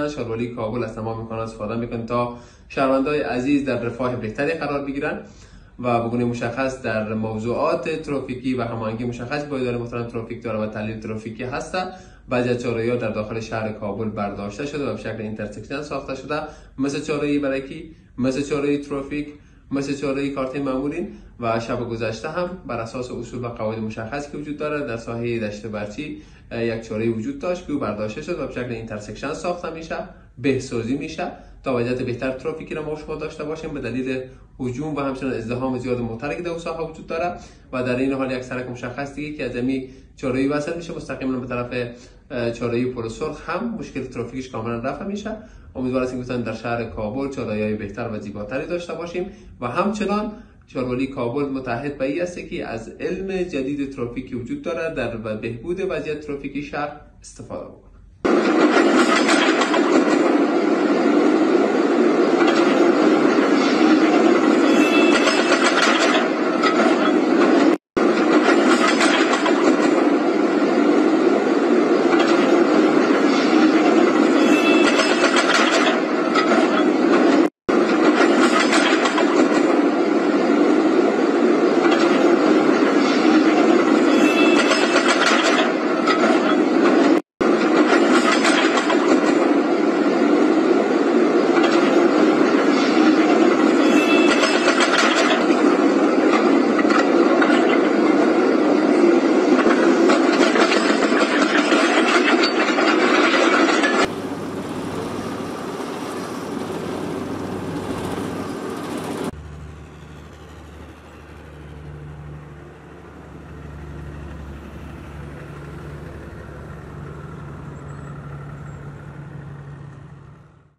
میکنن. شاروالی کابل از تمام امکانات استفاده میکنه تا شهروندان عزیز در رفاه بهتری قرار بگیرن و به گونه مشخص در موضوعات ترافیکی و هماهنگی مشخص با اداره محترم ترافیک داره و تحلیل ترافیکی هست. بعضی از چاره‌ها در داخل شهر کابل برداشته شده و به شکل اینترسکشن ساخته شده، مثل چاره‌ای برکی، مثل چاره‌ای ترافیک، مثل چاره‌ای کارت مامورین. و شب گذشته هم بر اساس اصول و قواعد مشخص که وجود داره در ساحه دشت برچی یک چاره‌ای وجود داشت که برداشته شد و به شکل اینترسکشن ساخته میشه، بهسازی میشه تا وضعیت بهتر ترافیکی را ما شما داشته باشیم به دلیل هجوم و همچنین ازدحام زیاد موتر که در ساحه وجود داره. و در این حال یک سرک مشخص دیگه که از امی چاره‌ای وصل میشه مستقیما به طرف چاره‌ای پل سرخ هم مشکل ترافیکیش کاملا رفع میشه. امیدوارم که در شهر کابل چاره‌های بهتر و زیباتری داشته باشیم و همچنان شاروالی کابل متحد به این است که از علم جدید ترافیکی وجود داره در بهبود وضعیت ترافیکی شهر استفاده بکنه.